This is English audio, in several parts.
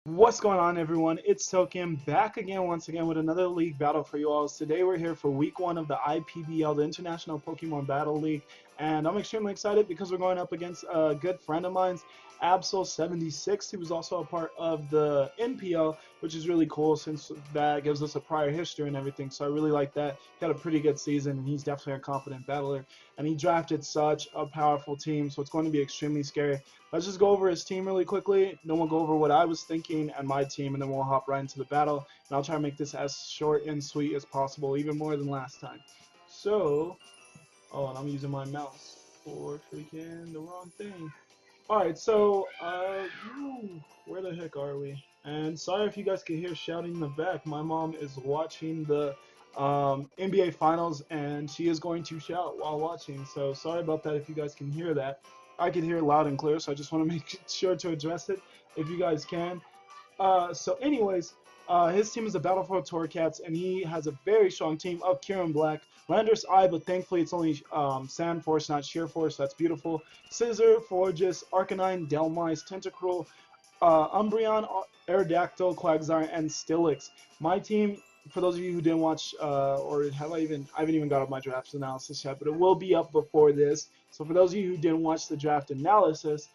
What's going on, everyone? It's Token back again once again with another league battle for you all. Today we're here for week 1 of the IPBL, the International Pokemon Battle League, and I'm extremely excited because we're going up against a good friend of mine's, Absol76. He was also a part of the NPL, which is really cool since that gives us a prior history and everything. So I really like that. He had a pretty good season, and he's definitely a confident battler. And he drafted such a powerful team, so it's going to be extremely scary. Let's just go over his team really quickly. Then we'll go over what I was thinking and my team, and then we'll hop right into the battle. And I'll try to make this as short and sweet as possible, even more than last time. So, oh, and I'm using my mouse for freaking the wrong thing. Alright, so, where the heck are we? And sorry if you guys can hear shouting in the back. My mom is watching the NBA Finals, and she is going to shout while watching. So sorry about that if you guys can hear that. I can hear it loud and clear, so I just want to make sure to address it if you guys can. His team is the Battlefield Torracats, and he has a very strong team of Kieran Black, Landers Eye, but thankfully it's only Sand Force, not Sheer Force. That's beautiful. Scissor, Forgis, Arcanine, Delmise, Tentacruel, Umbreon, Aerodactyl, Quagsire, and Steelix. My team, for those of you who didn't watch, or I haven't even got up my draft analysis yet, but it will be up before this. So for those of you who didn't watch the draft analysis,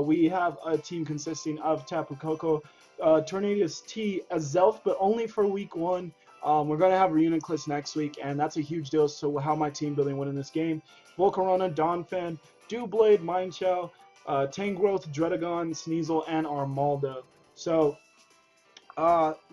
we have a team consisting of Tapu Koko, Tornadus T, Azelf, but only for week 1. We're going to have Reuniclus next week, and that's a huge deal. So how my team building went in this game: Volcarona, Donphan, Doublade, Minechow, Tangrowth, Dredagon, Sneasel, and Armaldo. So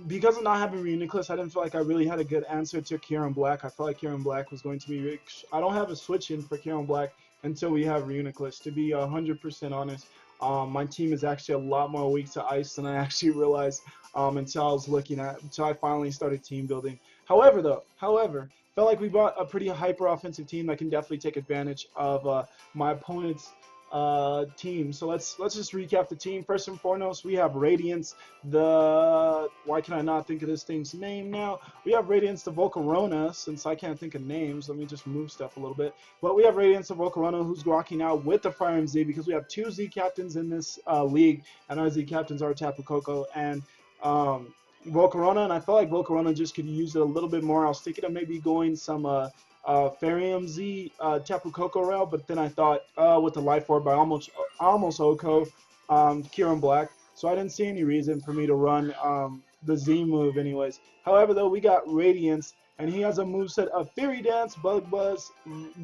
because of not having Reuniclus, I didn't feel like I really had a good answer to Kieran Black. I felt like Kieran Black was going to be rich. I don't have a switch in for Kieran Black until we have Reuniclus, to be 100% honest. My team is actually a lot more weak to ice than I actually realized until I finally started team building. However, felt like we brought a pretty hyper offensive team that can definitely take advantage of my opponent's team. So let's just recap the team. First and foremost, we have Radiance, the why can I not think of this thing's name now? We have Radiance the Volcarona. Since I can't think of names, let me just move stuff a little bit. But we have Radiance the Volcarona, who's rocking out with the Fire MZ, because we have 2 Z captains in this league, and our Z captains are Tapu Koko and Volcarona, and I felt like Volcarona just could use it a little bit more. I was thinking of maybe going some Farium Z Tapu Koko route, but then I thought with the Life Orb, I almost Oko Kieran Black, so I didn't see any reason for me to run the Z move anyways. However, though, we got Radiance, and he has a moveset of Fairy Dance, Bug Buzz,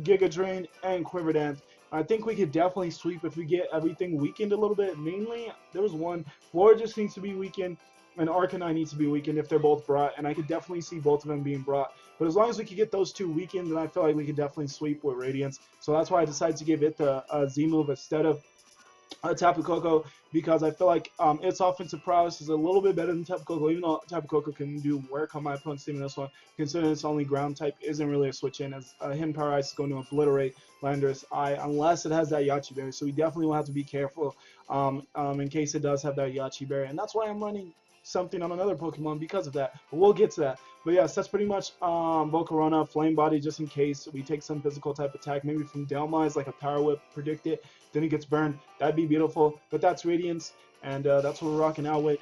Giga Drain, and Quiver Dance. I think we could definitely sweep if we get everything weakened a little bit. Mainly, there was one. Flora just needs to be weakened, and Arcanine needs to be weakened if they're both brought, and I could definitely see both of them being brought. But as long as we could get those 2 weakened, then I feel like we could definitely sweep with Radiance. So that's why I decided to give it the Z move instead of Tapu Koko, because I feel like its offensive prowess is a little bit better than Tapu Koko, even though Tapu Koko can do work on my opponent's team in this one, considering its only ground type isn't really a switch in, as Hidden Power Ice is going to obliterate Landorus Eye unless it has that Yachi Berry. So we definitely will have to be careful in case it does have that Yachi Berry, and that's why I'm running something on another Pokemon because of that. But we'll get to that. But yes, that's pretty much Volcarona, Flame Body, just in case we take some physical type attack, maybe from Delmise, like a Power Whip, predict it, then it gets burned. That'd be beautiful. But that's Radiance, and that's what we're rocking out with.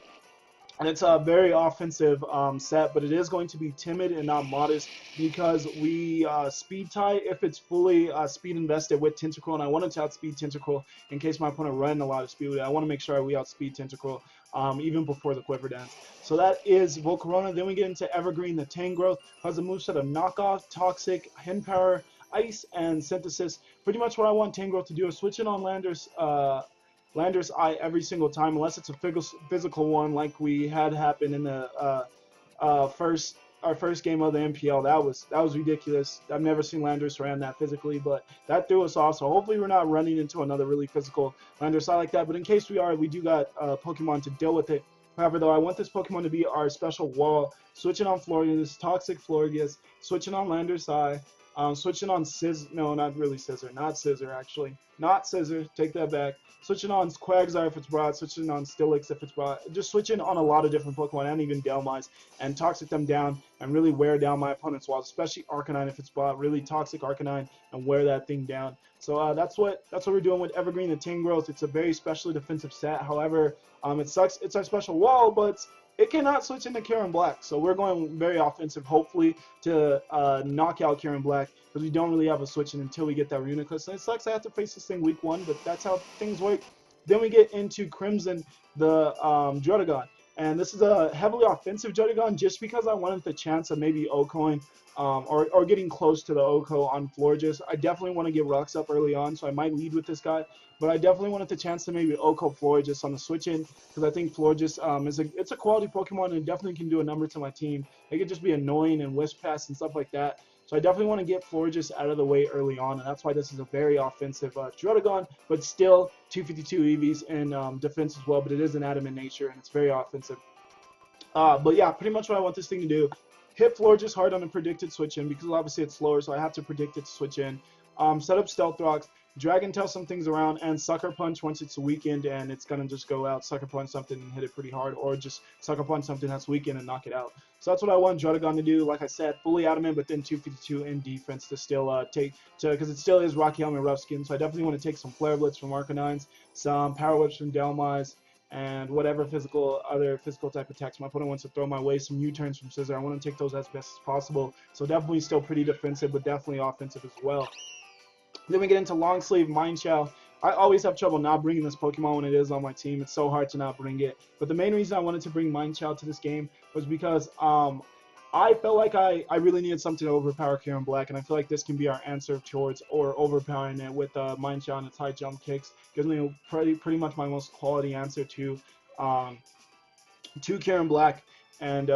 And it's a very offensive set, but it is going to be timid and not modest, because we speed tie if it's fully speed invested with Tentacruel, and I wanted to outspeed Tentacruel in case my opponent ran a lot of speed with it. I want to make sure we outspeed Tentacruel even before the Quiver Dance. So that is Volcarona. Then we get into Evergreen, the Tangrowth, who has a moveset of Knockoff, Toxic, Hen Power, Ice, and Synthesis. Pretty much what I want Tangrowth to do is switch in on Landers Eye every single time, unless it's a physical one like we had happen in the our first game of the NPL. That was ridiculous. I've never seen Landers ran that physically, but that threw us off. So hopefully we're not running into another really physical Landers Eye like that. But in case we are, we do got Pokemon to deal with it. However, though, I want this Pokemon to be our special wall. Switching on Florian, Toxic Florian, switching on Landers Eye, switching on no, not really Scissor, not Scissor actually. not Scissor, take that back. Switching on Quagsire if it's brought, switching on Steelix if it's brought, just switching on a lot of different Pokemon and even Delmise, and Toxic them down and really wear down my opponent's walls, especially Arcanine if it's brought, really Toxic Arcanine and wear that thing down. So that's what we're doing with Evergreen and Tangrowth. It's a very specially defensive set. However, it sucks. It's our special wall, but it cannot switch into Kieran Black. So we're going very offensive, hopefully, to knock out Kieran Black, because we don't really have a switch in until we get that Reuniclus. And it sucks I have to face this thing week 1, but that's how things work. Then we get into Crimson, the Druddigon. And this is a heavily offensive Druddigon just because I wanted the chance of maybe O-Coin or getting close to the O-Co on Florges. I definitely want to get rocks up early on, so I might lead with this guy. But I definitely wanted the chance to maybe O-Co Florges on the switch-in, because I think Florges it's a quality Pokemon and it definitely can do a number to my team. It could just be annoying and Wisp Pass and stuff like that. So I definitely want to get Florges out of the way early on, and that's why this is a very offensive Druddigon, but still 252 EVs in defense as well, but it is an adamant nature, and it's very offensive. But yeah, pretty much what I want this thing to do. Hit Florges hard on a predicted switch in, because obviously it's slower, so I have to predict it to switch in. Set up Stealth Rocks, Dragon Tail some things around, and Sucker Punch once it's weakened, and it's going to just go out, Sucker Punch something and hit it pretty hard, or just Sucker Punch something that's weakened and knock it out. So that's what I want Druddigon to do. Like I said, fully adamant, but then 252 in defense to still because it still is Rocky Helmet Rough Skin, so I definitely want to take some Flare Blitz from Arcanines, some Power Whips from Delmise, and whatever other physical type attacks my opponent wants to throw my way, some U-turns from Scissor. I want to take those as best as possible. So definitely still pretty defensive, but definitely offensive as well. Then we get into Long Sleeve Mind Chow. I always have trouble not bringing this Pokemon when it is on my team. It's so hard to not bring it. But the main reason I wanted to bring Mind Chow to this game was because I felt like I really needed something to overpower Kieran Black, and I feel like this can be our answer towards or overpowering it with Mind Chow and its high jump kicks. Gives me pretty much my most quality answer to Kieran Black. And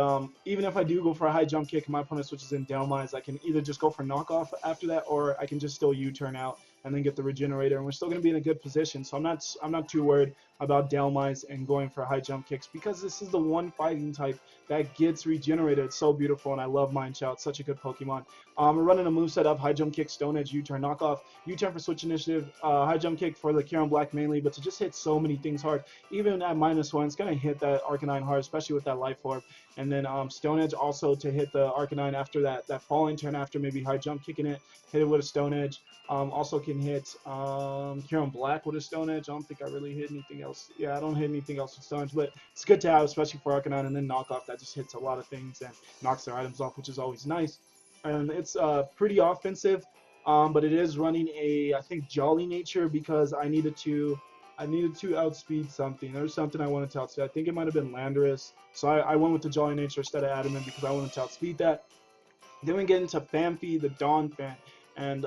even if I do go for a high jump kick and my opponent switches in Delmise, I can either just go for knockoff after that, or I can just still U-turn out and then get the regenerator, and we're still going to be in a good position. So I'm not too worried about Delmise and going for high jump kicks, because this is the one fighting type that gets regenerated. It's so beautiful, and I love Mind Chow. It's such a good Pokemon. We're running a moveset of high jump kick, Stone Edge, U-turn, knockoff, U-turn for switch initiative, high jump kick for the Kieran Black mainly, but to just hit so many things hard. Even at -1, it's going to hit that Arcanine hard, especially with that Life Orb. And then Stone Edge also to hit the Arcanine after that falling turn, after maybe high jump kicking it, hit it with a Stone Edge. Also can hit Kieran Black with a Stone Edge. I don't think I really hit anything else. Yeah, I don't hit anything else with Stone Edge, but it's good to have, especially for Arcanine. And then knockoff, that just hits a lot of things and knocks their items off, which is always nice. And it's pretty offensive, but it is running I think Jolly nature, because I needed to outspeed something. There's something I wanted to outspeed. I think it might have been Landorus. So I went with the Jolly nature instead of Adamant, because I wanted to outspeed that. Then we get into Phanpy, the Dawn Fan. And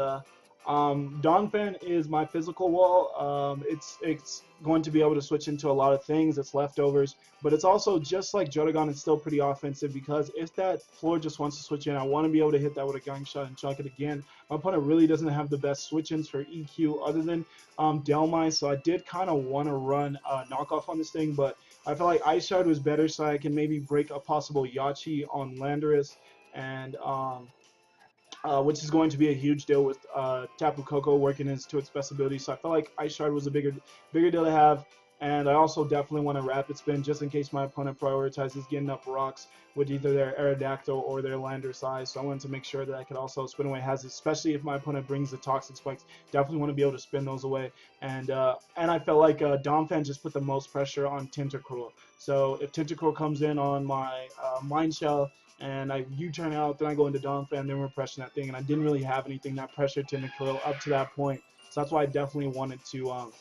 Dawn Fan is my physical wall. It's going to be able to switch into a lot of things. It's leftovers. But it's also, just like Druddigon, it's still pretty offensive, because if that floor just wants to switch in, I want to be able to hit that with a Gung Shot and chunk it again. My opponent really doesn't have the best switch-ins for EQ other than Delmise, so I did kind of want to run knockoff on this thing, but I feel like Ice Shard was better, so I can maybe break a possible Yachi on Landorus, and which is going to be a huge deal with Tapu Koko working to its best ability. So I felt like Ice Shard was a bigger deal to have. And I also definitely want a Rapid Spin, just in case my opponent prioritizes getting up rocks with either their Aerodactyl or their Landorus Eyes. So I wanted to make sure that I could also spin away hazards, especially if my opponent brings the Toxic Spikes. Definitely want to be able to spin those away. And I felt like Donphan just put the most pressure on Tentacruel. So if Tentacruel comes in on my Mind Shell, and I U-turn out, then I go into Donphan, then we're pressing that thing, and I didn't really have anything that pressured Tentacruel up to that point. So that's why I definitely wanted to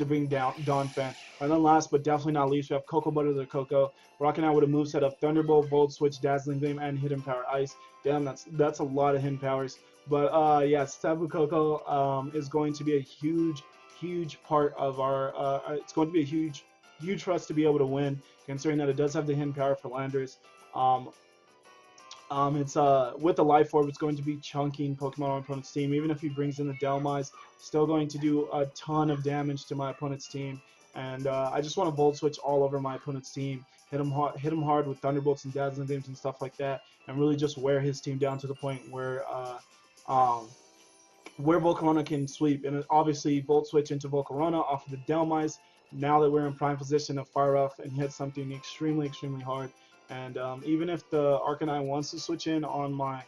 bring down Donphan. And then last but definitely not least, we have Cocoa Butter the Coco, rocking out with a moveset of Thunderbolt, Volt Switch, Dazzling Gleam, and Hidden Power Ice. Damn, that's a lot of hidden powers. But yes, Tapu Koko is going to be a huge part of our. It's going to be a huge for us to be able to win, considering that it does have the hidden power for Landers. It's with the Life Orb, it's going to be chunking Pokemon on opponent's team. Even if he brings in the Delmise, still going to do a ton of damage to my opponent's team. And I just want to Volt Switch all over my opponent's team, hit him hard with Thunderbolts and Dazzling Gleams and stuff like that, and really just wear his team down to the point where where Volcarona can sweep. And obviously, Volt switch into Volcarona off of the Delmise. Now that we're in prime position to fire off and hit something extremely, extremely hard. And even if the Arcanine wants to switch in on my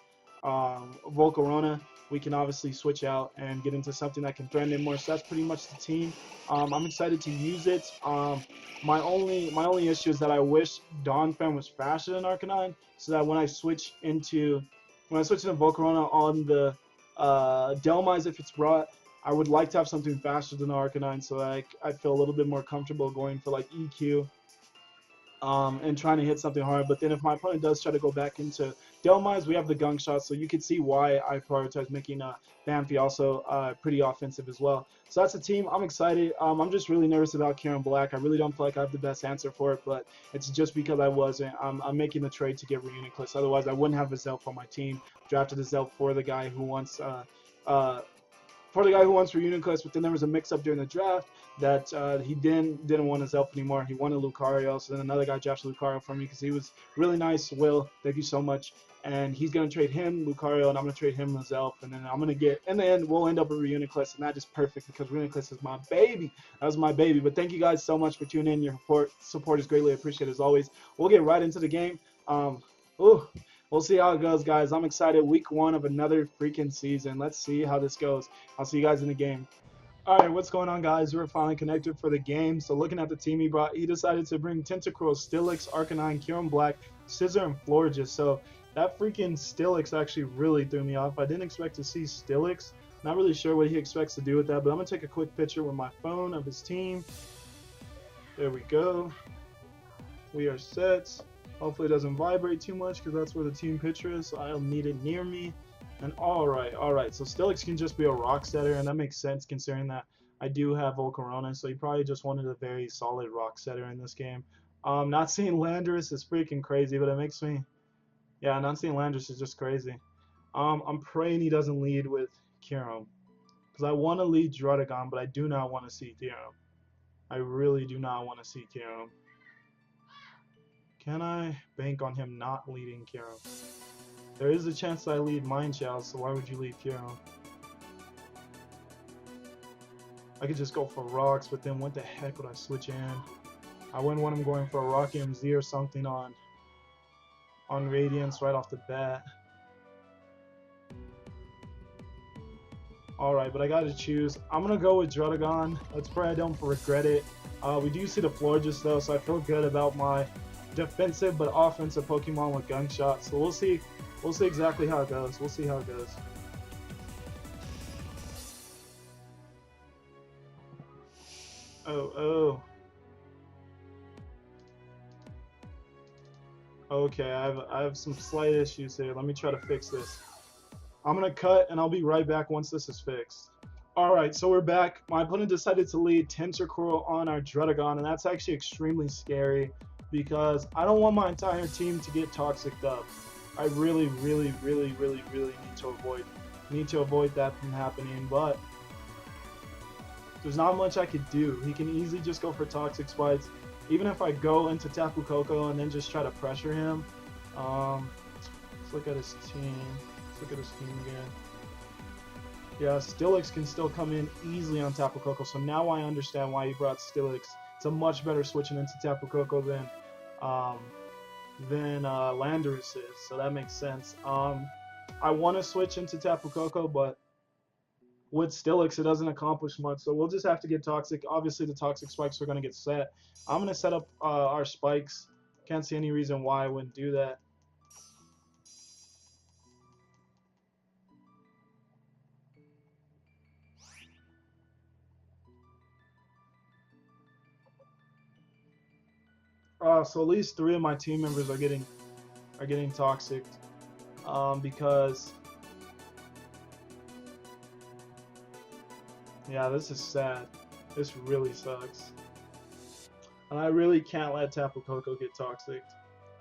Volcarona, we can obviously switch out and get into something that can threaten it more. So that's pretty much the team. I'm excited to use it. My only issue is that I wish Donphan was faster than Arcanine, so that when I switch into Volcarona on the Delmise, if it's brought, I would like to have something faster than Arcanine, so that I feel a little bit more comfortable going for like EQ and trying to hit something hard. But then if my opponent does try to go back into Delmise, we have the gunk shot, so you can see why I prioritize making Bamfi also pretty offensive as well. So that's the team. I'm excited. I'm just really nervous about Kieran Black. I really don't feel like I have the best answer for it, but it's just because I wasn't. I'm making the trade to get Reuniclus. Otherwise, I wouldn't have a Zelf on my team. Drafted a Zelf for the guy who wants Reuniclus, but then there was a mix-up during the draft that he didn't want his Elf anymore. He wanted Lucario, so then another guy drafted Lucario for me because he was really nice. Will, thank you so much. And he's going to trade him Lucario, and I'm going to trade him his Elf, and then I'm going to get, in the end, we'll end up with Reuniclus, and that is perfect because Reuniclus is my baby. That was my baby. But thank you guys so much for tuning in. Your support is greatly appreciated as always. We'll get right into the game. We'll see how it goes, guys. I'm excited. Week 1 of another freaking season. Let's see how this goes. I'll see you guys in the game. All right, what's going on, guys? We're finally connected for the game. So looking at the team he brought, he decided to bring Tentacruel, Steelix, Arcanine, Kieran Black, Scizor, and Florges. So that freaking Steelix actually really threw me off. I didn't expect to see Steelix. Not really sure what he expects to do with that, but I'm going to take a quick picture with my phone of his team. There we go. We are set. Hopefully it doesn't vibrate too much because that's where the team picture is, so I'll need it near me. And alright, so Steelix can just be a rock setter, and that makes sense considering that I do have Volcarona, so he probably just wanted a very solid rock setter in this game. Not seeing Landorus is freaking crazy, but it makes me, yeah, not seeing Landorus is just crazy. I'm praying he doesn't lead with Kyurem, because I want to lead Druddigon, but I do not want to see Kyurem. I really do not want to see Kyurem. Can I bank on him not leading Kyurem? There is a chance that I lead Mineshadow, so why would you lead Kyurem? I could just go for rocks, but then what the heck would I switch in? I wouldn't want him going for a Rocky MZ or something on Radiance right off the bat. Alright, but I gotta choose. I'm gonna go with Druddigon. Let's pray I don't regret it. We do see the Florges though, so I feel good about my defensive but offensive Pokemon with Gunk Shot. So we'll see exactly how it goes. We'll see how it goes. Oh. Okay, I have some slight issues here. Let me try to fix this. I'm gonna cut and I'll be right back once this is fixed. Alright, so we're back. My opponent decided to lead Tentacruel on our Druddigon, and that's actually extremely scary because I don't want my entire team to get toxiced up. I really need to avoid that from happening, but there's not much I could do. He can easily just go for Toxic Spikes. Even if I go into Tapu Koko and then just try to pressure him. Let's look at his team. Again. Yeah, Steelix can still come in easily on Tapu Koko, so now I understand why he brought Steelix. It's a much better switching into Tapu Koko than Landorus is, so that makes sense. I want to switch into Tapu Koko, but with Steelix, it doesn't accomplish much, so we'll just have to get Toxic. Obviously, the Toxic Spikes are going to get set. I'm going to set up our Spikes. Can't see any reason why I wouldn't do that. So at least 3 of my team members are getting toxic, because yeah, this is sad. This really sucks, and I really can't let Tapu Koko get toxic.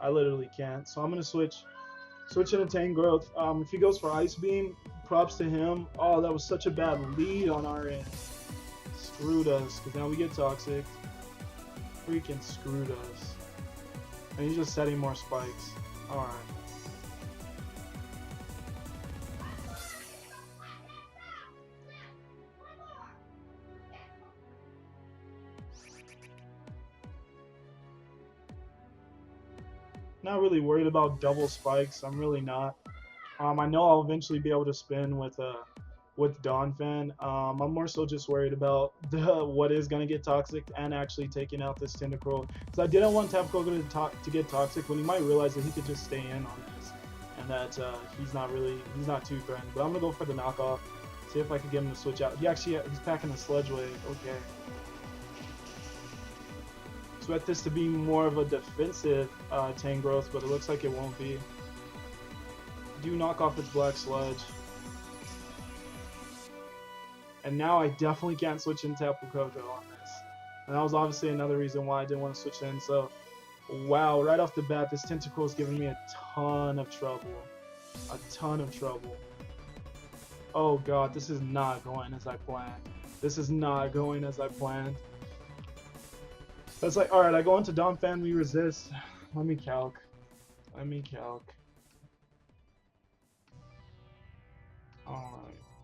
I literally can't. So I'm gonna switch into Tangrowth. If he goes for Ice Beam, props to him. Oh, that was such a bad lead on our end. Screwed us, because now we get toxic. Freaking screwed us. And he's just setting more spikes. Alright. Not really worried about double spikes. I'm really not. I know I'll eventually be able to spin with Donphan. I'm more so just worried about the what is gonna get toxic and actually taking out this Tentacruel, because I didn't want Tapu Koko to get toxic when he might realize that he could just stay in on this and that he's not too threatened. But I'm gonna go for the knockoff. See if I can get him to switch out. He's packing the Sludge Wave. Okay. Expect this to be more of a defensive Tangrowth, but it looks like it won't be. Do knock off its Black Sludge. And now I definitely can't switch in Tapu Koko on this. And that was obviously another reason why I didn't want to switch in. So, wow, right off the bat, this Tentacruel is giving me a ton of trouble. A ton of trouble. Oh god, this is not going as I planned. This is not going as I planned. That's like, alright, I go into Donphan, we resist. Let me calc. Alright,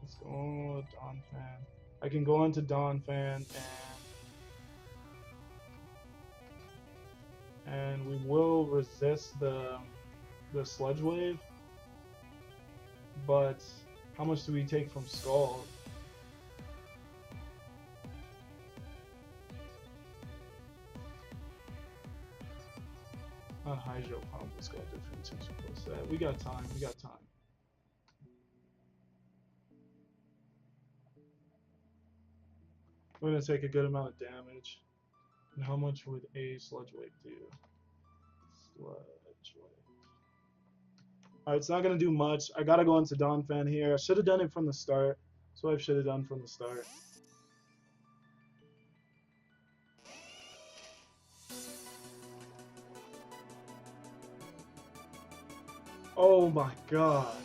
let's go with Donphan. I can go into Donphan and we will resist the Sludge Wave. But how much do we take from Scald? Not Hydro Pump, it's got different tentacle set. We got time. We're gonna take a good amount of damage. And how much would a Sludge Wave do? Sludge Wave. Alright, it's not gonna do much. I gotta go into Donphan here. I should have done it from the start. That's what I should have done from the start. Oh my god.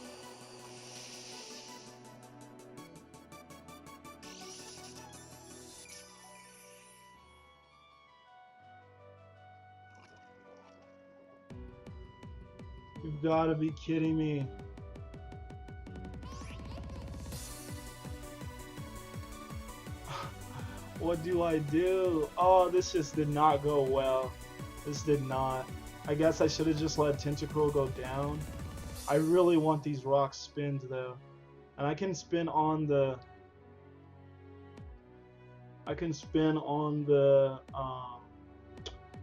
You've gotta be kidding me. What do I do? Oh, this just did not go well. This did not. I guess I should have just let Tentacruel go down. I really want these rocks spinned though. And I can spin on the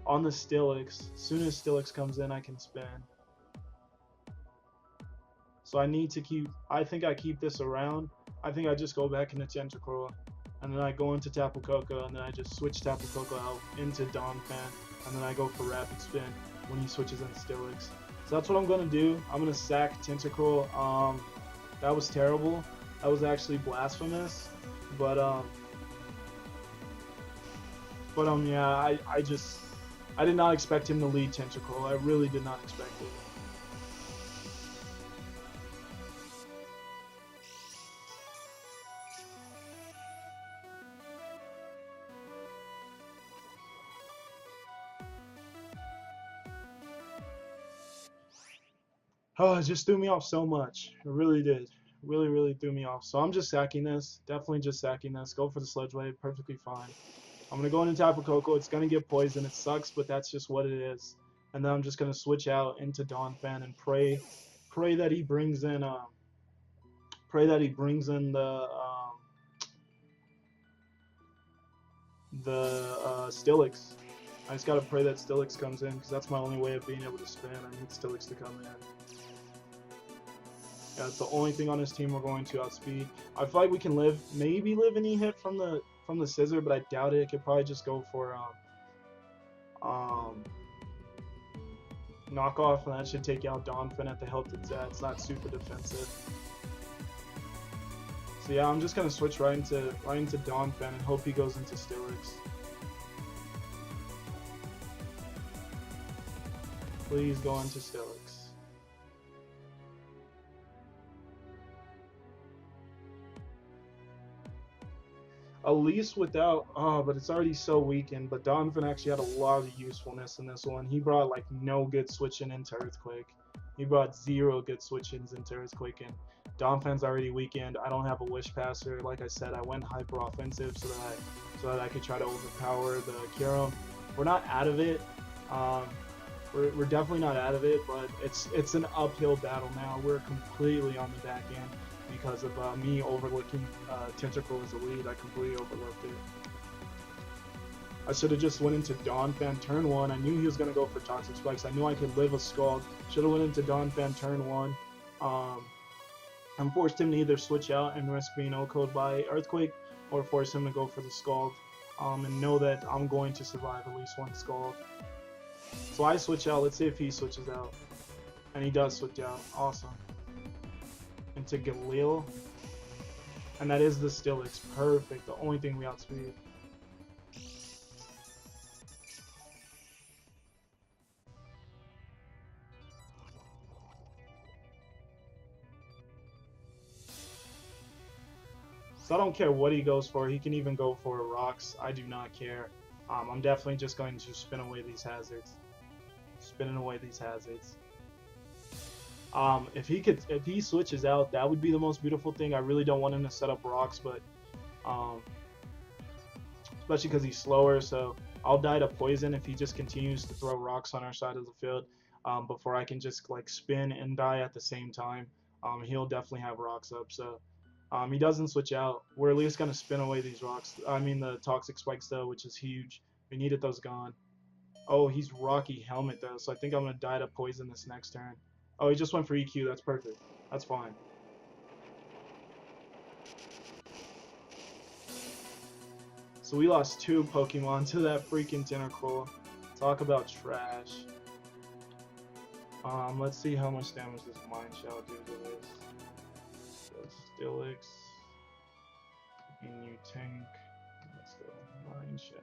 Steelix. As soon as Steelix comes in, I can spin. So I need to keep, I think I keep this around. I think I just go back into Tentacruel, and then I go into Tapu Koko, and then I just switch Tapu Koko out into Donphan, and then I go for Rapid Spin when he switches into Steelix. So that's what I'm going to do. I'm going to sack Tentacruel. That was terrible. That was actually blasphemous. But yeah, I did not expect him to lead Tentacruel. I really did not expect it. Oh, it just threw me off so much. It really did. Really threw me off. So I'm just sacking this. Definitely just sacking this. Go for the Sludge Wave. Perfectly fine. I'm going to go into Tapu Koko. It's going to get poison. It sucks, but that's just what it is. And then I'm just going to switch out into Donphan and pray that he brings in the Steelix. I just gotta pray that Steelix comes in, because that's my only way of being able to spin. I need Steelix to come in. Yeah, it's the only thing on his team we're going to outspeed. I feel like we can maybe live an E-hit from the Scissor, but I doubt it. It could probably just go for knockoff, and that should take out Donphan at the health it's at. It's not super defensive. So yeah, I'm just gonna switch right into Donphan and hope he goes into Steelix. Please go into Steelix. At least without, but it's already so weakened. But Donphan actually had a lot of usefulness in this one. He brought like no good switching into Earthquake. He brought 0 good switch-ins into Earthquake, and Donphan's already weakened. I don't have a Wish Passer. Like I said, I went hyper offensive so that I could try to overpower the Kyurem. We're not out of it. We're definitely not out of it, but it's an uphill battle now. We're completely on the back end because of me overlooking Tentacle as a lead. I completely overlooked it. I should have just went into Dawn Fan turn 1. I knew he was going to go for Toxic Spikes. I knew I could live a Scald. Should have went into Dawn Fan turn 1. And forced him to either switch out and risk being O-code by Earthquake, or force him to go for the Scald, and know that I'm going to survive at least one Scald. So I switch out. Let's see if he switches out. And he does switch out. Awesome. Into Galil. And that is the Stillix. Perfect. The only thing we outspeed. So I don't care what he goes for. He can even go for rocks. I do not care. I'm definitely just going to spin away these hazards. Spinning away these hazards. If he switches out, that would be the most beautiful thing. I really don't want him to set up rocks, but especially because he's slower. So I'll die to poison if he just continues to throw rocks on our side of the field. Before I can just like spin and die at the same time. He'll definitely have rocks up. So. He doesn't switch out. We're at least going to spin away these rocks. I mean the Toxic Spikes though, which is huge. We needed those gone. Oh, he's Rocky Helmet though, so I think I'm going to die to poison this next turn. Oh, he just went for EQ. That's perfect. That's fine. So we lost 2 Pokemon to that freaking Tentacle. Talk about trash. Let's see how much damage this Mind Shell do to this. Stillix, Inu Tank, let's go, Mind Shell.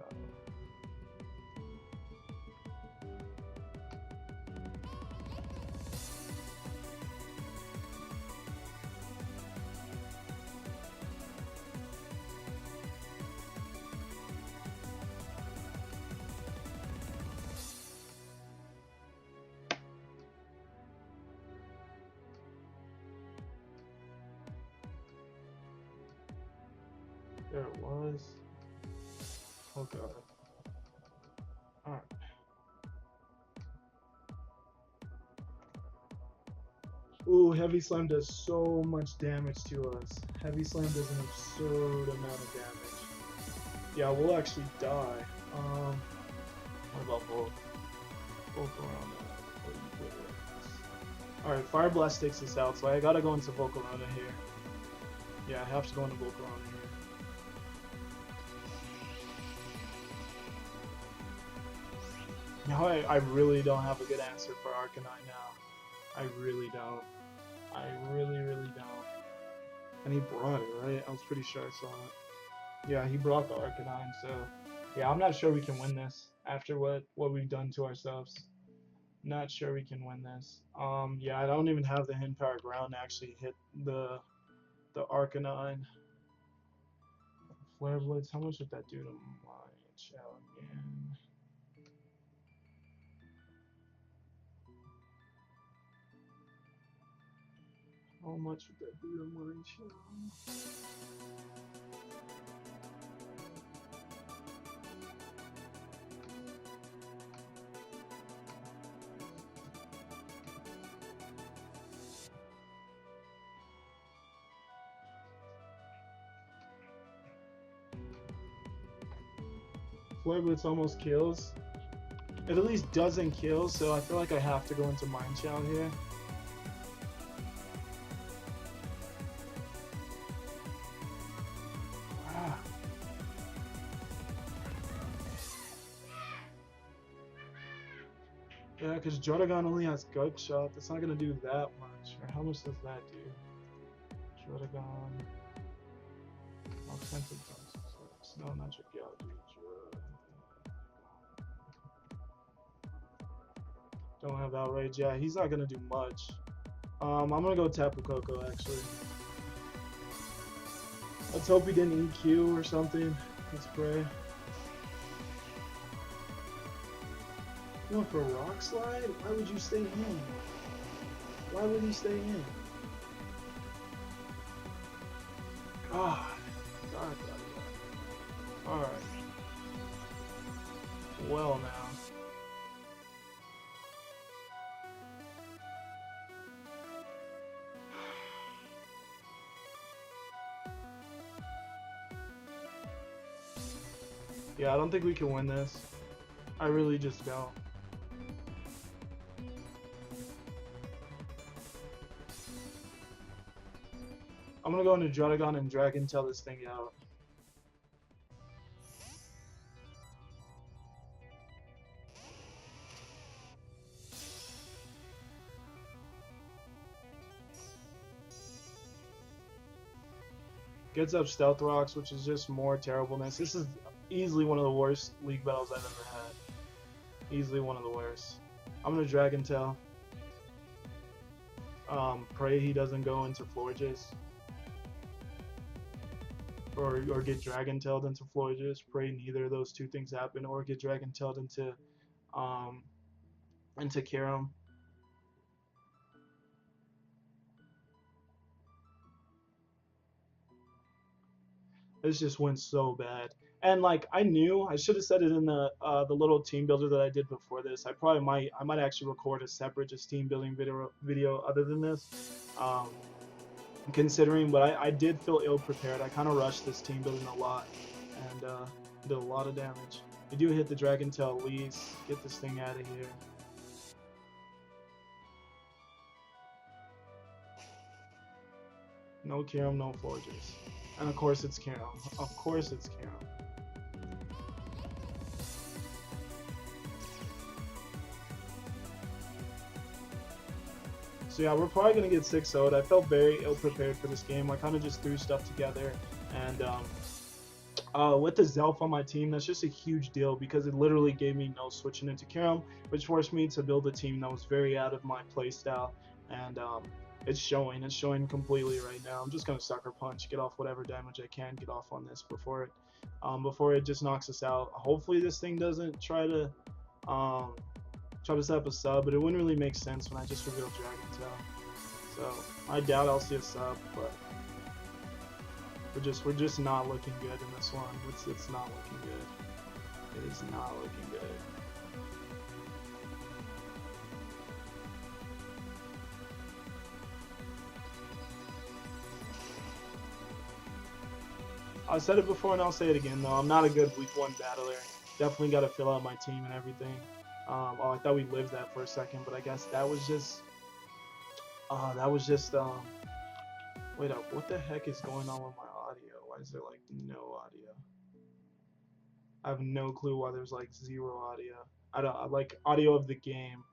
There it was. Oh god. Alright. Ooh, Heavy Slam does so much damage to us. Heavy Slam does an absurd amount of damage. Yeah, we'll actually die. What about Volt? Volt around that. Alright, Fire Blast takes us out, so I gotta go into Volcarona here. Yeah, I have to go into Volcarona here. Now I really don't have a good answer for Arcanine now. I really don't. I really don't. And he brought it, right? I was pretty sure I saw it. Yeah, he brought the Arcanine, so... Yeah, I'm not sure we can win this after what we've done to ourselves. Not sure we can win this. Yeah, I don't even have the Hidden Power Ground to actually hit the Arcanine. Flare Blitz, how much would that do to my Shell again? How much would that do to my Shell? Flare Blitz almost kills. It at least doesn't kill, so I feel like I have to go into Mind Shell here. Yeah, because Drotagon only has Gut Shot. That's not going to do that much. Or how much does that do? Drotagon. Authentic Toxic. No, not Dragalge. Don't have Outrage. Yeah, he's not going to do much. I'm going to go Tapu Koko, actually. Let's hope he didn't EQ or something. Let's pray. No, for Rock Slide? Why would you stay in? Why would he stay in? God. Alright. Well now. Yeah, I don't think we can win this. I really just don't. I'm gonna go into Dragon and Dragon Tail this thing out. Gets up Stealth Rocks, which is just more terribleness. This is easily one of the worst League battles I've ever had. Easily one of the worst. I'm gonna Dragon Tail. Pray he doesn't go into Florges. Or get Dragon Tailed into Florges. Pray neither of those two things happen. Or get Dragon Tailed into Karam. This just went so bad. And like I knew, I should have said it in the little team builder that I did before this. I might actually record a separate just team building video other than this. Considering, but I did feel ill prepared. I kind of rushed this team building a lot and did a lot of damage. We do hit the Dragon Tail at least. Get this thing out of here. No Karam, no Forges. And of course it's Karam. Of course it's Karam. So yeah, we're probably going to get 6-0'd. I felt very ill-prepared for this game. I kind of just threw stuff together. And with the Zelf on my team, that's just a huge deal because it literally gave me no switching into Karam, which forced me to build a team that was very out of my playstyle. And it's showing completely right now. I'm just going to Sucker Punch, get off whatever damage I can get off on this before it just knocks us out. Hopefully this thing doesn't try to set up a sub, but it wouldn't really make sense when I just revealed Dragon Tail. So I doubt I'll see a sub, but we're just not looking good in this one. It's not looking good. It is not looking good. I said it before and I'll say it again though. I'm not a good week 1 battler. Definitely got to fill out my team and everything. Oh, I thought we lived that for a second, but I guess that was just wait up, what the heck is going on with my audio? Why is there like no audio? I have no clue why there's like 0 audio. I don't like audio of the game.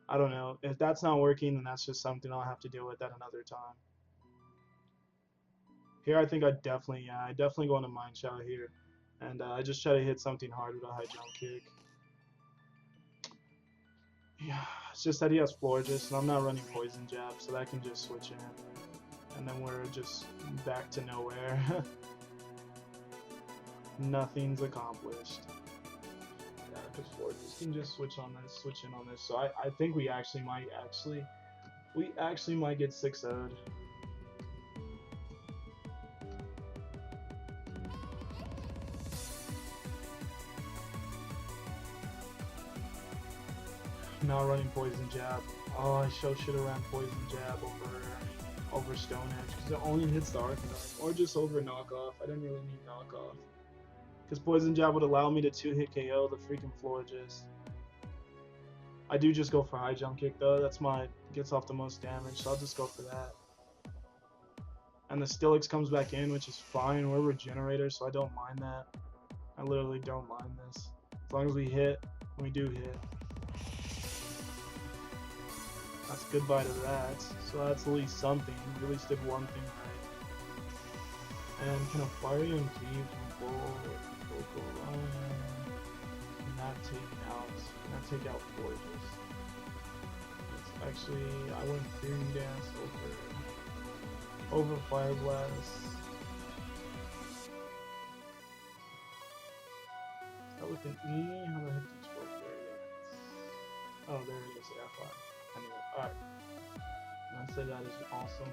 I don't know. If that's not working, then that's just something I'll have to deal with at another time. Here I think I definitely go on a Mind Shower here. And I just try to hit something hard with a high jump kick. Yeah, it's just that he has Florges, and I'm not running Poison Jab, so that can just switch in. And then we're just back to nowhere. Nothing's accomplished. Yeah, because Florges can just switch in on this. So I think we actually might get 6-0'd. Not running Poison Jab. Oh, I should have ran Poison Jab over Stone Edge because it only hits the Arcanine, or just over Knockoff. I didn't really need Knockoff because Poison Jab would allow me to 2-hit KO the freaking Florges. I do just go for High Jump Kick though. That's gets off the most damage, so I'll just go for that. And the Steelix comes back in, which is fine. We're Regenerators, so I don't mind that. I literally don't mind this as long as we hit. And we do hit. That's goodbye to that. So that's at least something. We at least did one thing right. And can a Fire EMP from Vocal Ryan not take out Forges? Actually, I went Fury Dance over Fire Blast. Start with an E. How the heck did you spell Fury Dance? Oh, there it is. Yeah, fine. Anyway, alright. I say that is awesome.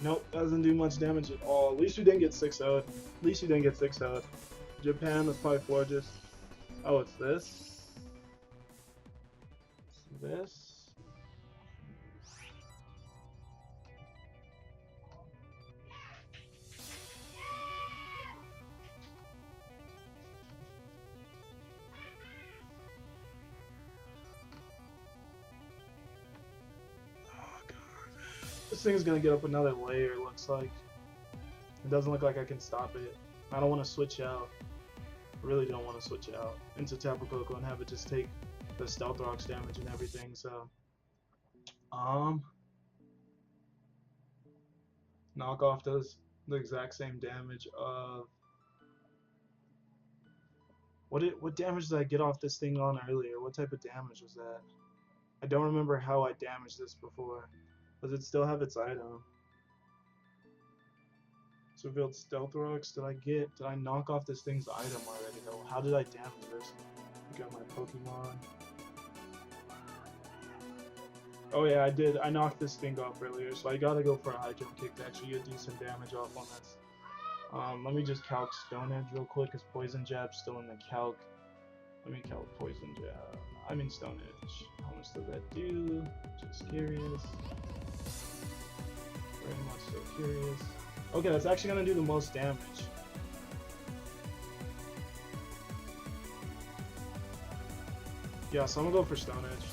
Nope, doesn't do much damage at all. At least we didn't get 6-0'd. Japan, that's probably Florges. Oh, it's this? It's this? This thing is gonna get up another layer, looks like. It doesn't look like I can stop it. I don't want to switch out. I really don't want to switch out into Tapu Koko and have it just take the Stealth Rocks damage and everything, so... Knockoff does the exact same damage of... What damage did I get off this thing on earlier? What type of damage was that? I don't remember how I damaged this before. Does it still have its item? It's revealed Stealth Rocks. Did I knock off this thing's item already though? How did I damage this? Got my Pokemon. Oh yeah, I did. I knocked this thing off earlier, so I gotta go for a high jump kick to actually get decent damage off on this. Let me just calc Stone Edge real quick, because Poison Jab's still in the calc. Let me calc Poison Jab. I mean Stone Edge. How much does that do? Just curious. Very much so curious. Okay, that's actually gonna do the most damage. Yeah, so I'm gonna go for Stone Edge.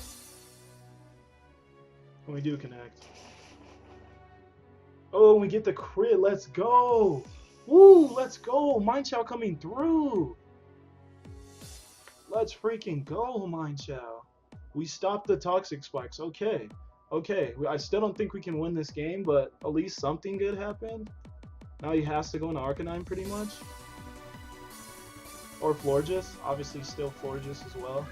When we do connect. Oh, we get the crit. Let's go. Woo, let's go. Mind Chow coming through. Let's freaking go, Mind Chow. We stopped the Toxic Spikes. Okay. Okay. I still don't think we can win this game, but at least something good happened. Now he has to go into Arcanine pretty much. Or Florges. Obviously still Florges as well.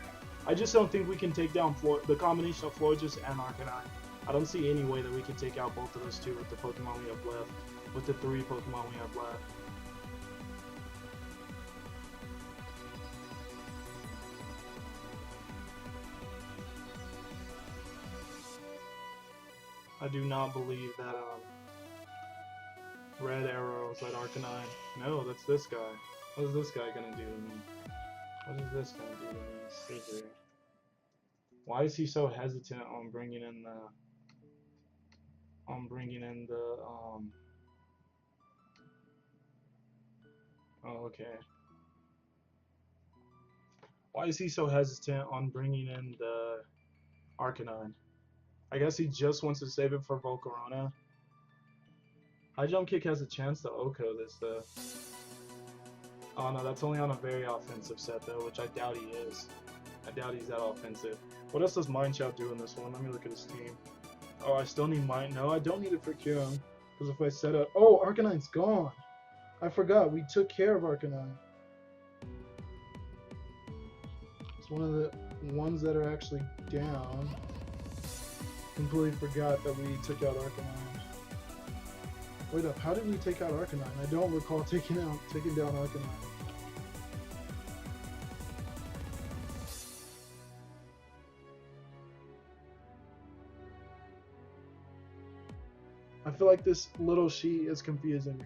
I just don't think we can take down the combination of Florges and Arcanine. I don't see any way that we can take out both of those two with the Pokemon we have left. With the 3 Pokemon we have left. I do not believe that Red Arrows at Arcanine. No, that's this guy. What is this guy gonna do to me? What is this gonna do to me? Scissor. Why is he so hesitant on bringing in the oh, okay. Why is he so hesitant on bringing in the Arcanine? I guess he just wants to save it for Volcarona. High Jump Kick has a chance to OHKO this though. Oh no, that's only on a very offensive set though, which I doubt he is. I doubt he's that offensive. What else does Mind Chow do in this one? Let me look at his team. Oh, I still need Mind. No, I don't need it for Kyurem. Because if I set up... Oh, Arcanine's gone. I forgot. We took care of Arcanine. It's one of the ones that are actually down. Completely forgot that we took out Arcanine. Wait up. How did we take out Arcanine? I don't recall taking down Arcanine. I feel like this little sheet is confusing me.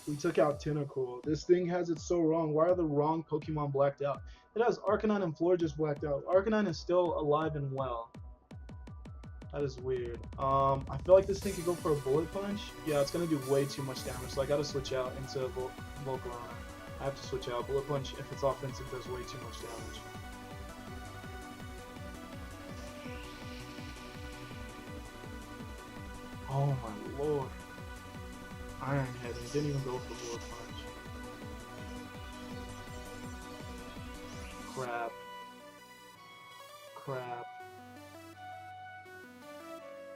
We took out Tentacool. This thing has it so wrong. Why are the wrong Pokemon blacked out? It has Arcanine and Florges blacked out. Arcanine is still alive and well. That is weird. I feel like this thing could go for a Bullet Punch. Yeah, it's going to do way too much damage, so I got to switch out into Volcarona. I have to switch out. Bullet Punch, if it's offensive, does way too much damage. Oh my lord. Iron Head, and he didn't even go for Bullet Punch. Crap. Crap.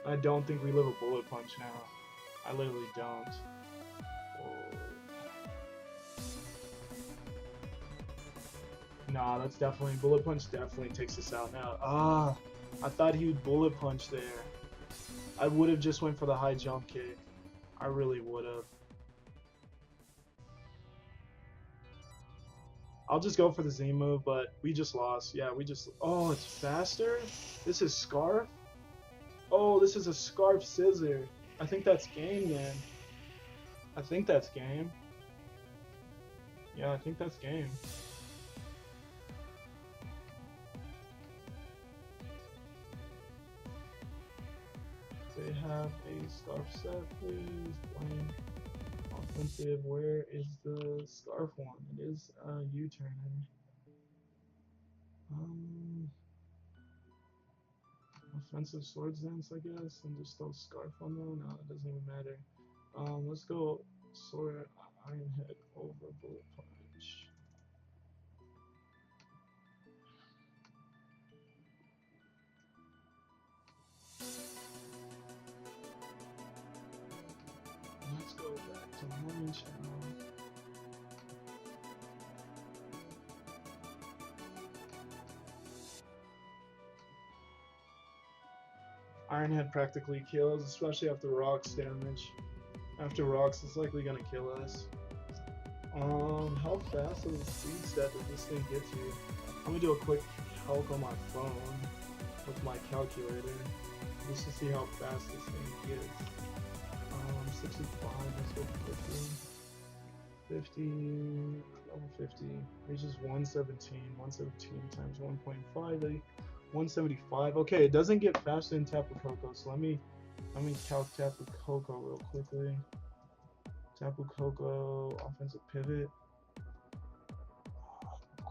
I don't think we live a Bullet Punch now. I literally don't. Oh. Nah, that's definitely... Bullet Punch definitely takes us out now. Ah, I thought he would Bullet Punch there. I would have just went for the high jump kick. I really would have. I'll just go for the Z move, but we just lost. Yeah, we just... Oh, it's faster? This is Scarf? Oh, this is a Scarf Scissor. I think that's game, then. I think that's game. Yeah, I think that's game. They have a Scarf set, please. Blank. Offensive. Where is the Scarf one? It is a U-turner. offensive swords dance, I guess, and just throw scarf on them. No, it doesn't even matter. Let's go sword iron head over bullet punch. Let's go back to morning channel. Ironhead practically kills, especially after rocks damage. After rocks, it's likely gonna kill us. How fast of a speed step does this thing get to? I'm gonna do a quick calc on my phone with my calculator just to see how fast this thing gets. 65, let's go 50. 50, level 50, reaches 117. 117 times 1.5, 175. Okay, it doesn't get faster than Tapu Koko, so let me calc Tapu Koko real quickly. Tapu Koko, offensive pivot.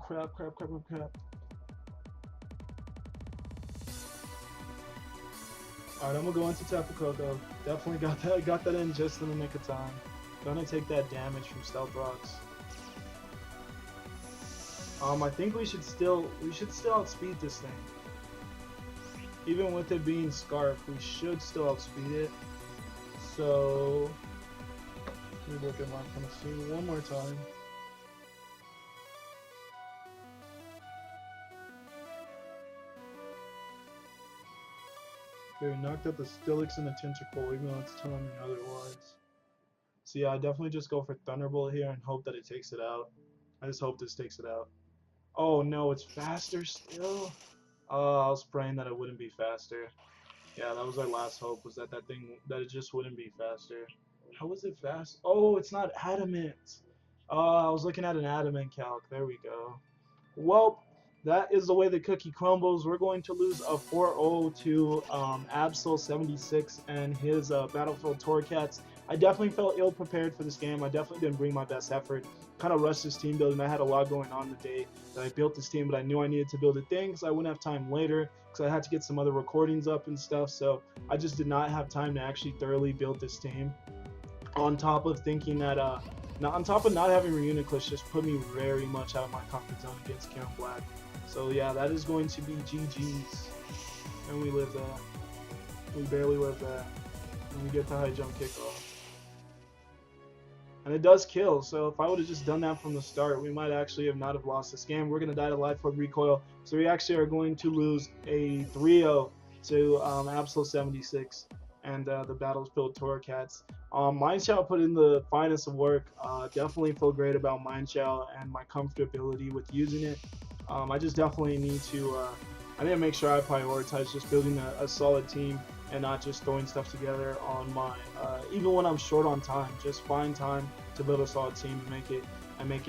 Crap. Alright, I'm gonna go into Tapu Koko. Definitely got that in just in the nick of time. Gonna take that damage from Stealth Rocks. I think we should still outspeed this thing. Even with it being Scarf, we should still outspeed it. So let me look at my kind of scene one more time. Okay, we knocked out the Steelix and the Tentacle, even though it's telling me otherwise. So yeah, I definitely just go for Thunderbolt here and hope that it takes it out. I just hope this takes it out. Oh no, it's faster still? I was praying that it wouldn't be faster. Yeah, that was our last hope, was that it just wouldn't be faster. How is it fast? Oh, it's not adamant. I was looking at an adamant calc. There we go. Well, that is the way the cookie crumbles. We're going to lose a 4-0 to Absol76 and his Battlefield Torracats. I definitely felt ill prepared for this game. I definitely didn't bring my best effort. Kind of rushed this team building. I had a lot going on the day that I built this team, but I knew I needed to build it then because I wouldn't have time later because I had to get some other recordings up and stuff. So I just did not have time to actually thoroughly build this team. On top of thinking that on top of not having Reuniclus just put me very much out of my comfort zone against Karen Black. So yeah, that is going to be GG's. And we live that. We barely live that. And we get the high jump kickoff. And it does kill, so if I would have just done that from the start, we might actually not have lost this game. We're going to die to Life Orb Recoil. So we actually are going to lose a 3-0 to Absol76 and the Battlefield Torracats. Mindshell put in the finest of work. Definitely feel great about Mindshell and my comfortability with using it. I just definitely need to, I need to make sure I prioritize just building a solid team and not just throwing stuff together on my, even when I'm short on time, just find time to build a solid team and make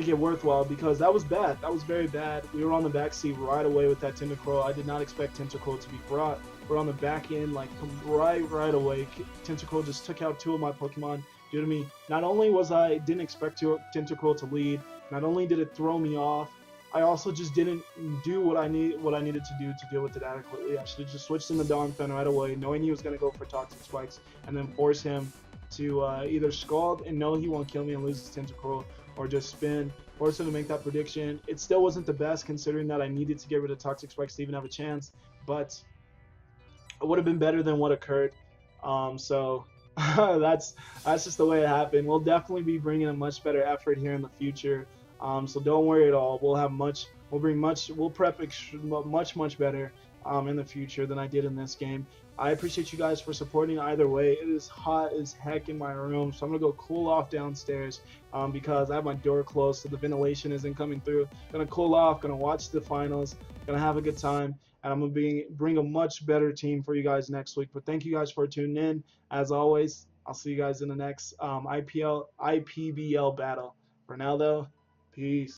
it worthwhile, because that was bad. That was very bad. We were on the back seat right away with that Tentacruel. I did not expect Tentacruel to be brought. We're on the back end, like right away. Tentacruel just took out 2 of my Pokemon due to me. Not only didn't expect Tentacruel to lead, not only did it throw me off, I also just didn't do what I needed to do to deal with it adequately. I should have just switched in the Donphan right away, knowing he was going to go for Toxic Spikes, and then force him to either Scald and know he won't kill me and lose his Tentacruel, or just spin, force him to make that prediction. It still wasn't the best, considering that I needed to get rid of Toxic Spikes to even have a chance, but it would have been better than what occurred. So that's just the way it happened. We'll definitely be bringing a much better effort here in the future. So don't worry at all. We'll prep much better in the future than I did in this game. I appreciate you guys for supporting either way. It is hot as heck in my room, so I'm gonna go cool off downstairs because I have my door closed, so the ventilation isn't coming through. Gonna cool off, gonna watch the finals, gonna have a good time, and I'm gonna bring a much better team for you guys next week. But thank you guys for tuning in. As always, I'll see you guys in the next IPBL battle. For now, though, peace.